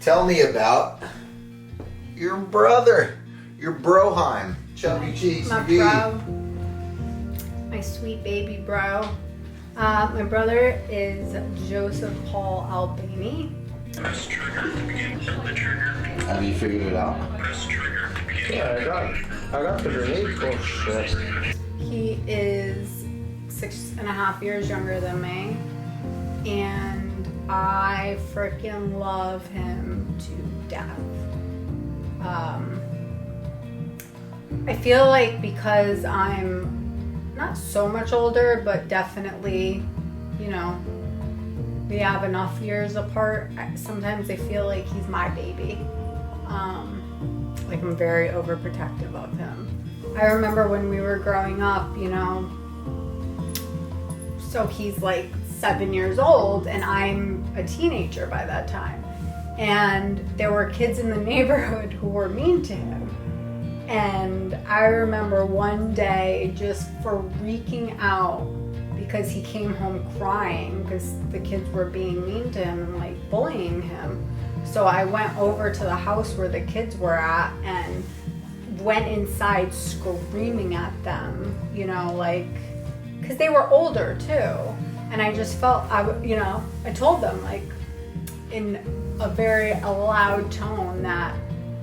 Tell me about your brother, your broheim, chubby cheeks. My bro, my sweet baby bro. My brother is Joseph Paul Albani. Press trigger to begin the trigger. Have you figured it out? Press trigger to begin. Yeah, I got the grenade. Oh shit. He is 6.5 years younger than me, and I freaking love him to death. I feel like because I'm not so much older, but definitely, you know, we have enough years apart, sometimes I feel like he's my baby. Like I'm very overprotective of him. I remember when we were growing up, you know, so he's like 7 years old and I'm a teenager by that time. And there were kids in the neighborhood who were mean to him. And I remember one day just freaking out because he came home crying because the kids were being mean to him and like bullying him. So I went over to the house where the kids were at and went inside screaming at them, you know, like, because they were older too. And I just felt, I told them like in a very loud tone that,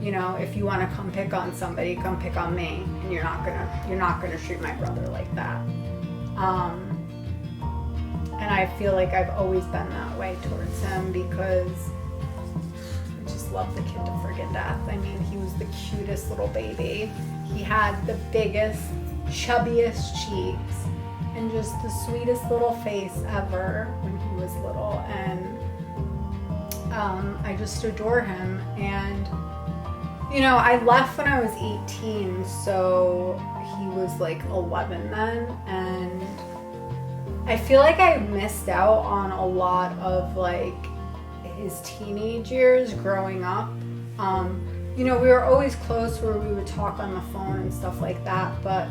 you know, if you want to come pick on somebody, come pick on me, and you're not gonna treat my brother like that. And I feel like I've always been that way towards him because I just love the kid to friggin' death. I mean, he was the cutest little baby. He had the biggest, chubbiest cheeks and just the sweetest little face ever when he was little. And I just adore him. And you know, I left when I was 18, so he was like 11 then, and I feel like I missed out on a lot of like his teenage years growing up. You know, we were always close where we would talk on the phone and stuff like that, but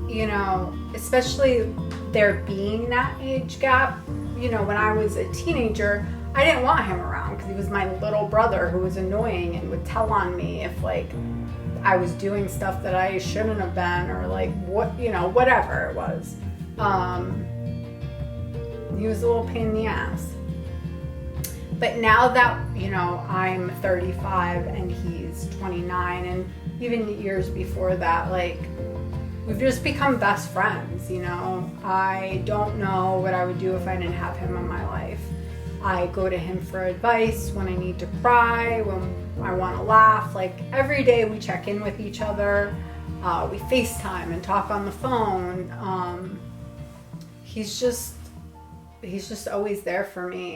you know, especially there being that age gap, you know, when I was a teenager, I didn't want him around because he was my little brother who was annoying and would tell on me if like I was doing stuff that I shouldn't have been, or like what, you know, whatever it was. He was a little pain in the ass. But now that, you know, I'm 35 and he's 29, and even years before that, like we've just become best friends, you know. I don't know what I would do if I didn't have him in my life. I go to him for advice when I need to cry, when I want to laugh. Like every day we check in with each other. We FaceTime and talk on the phone. He's just always there for me.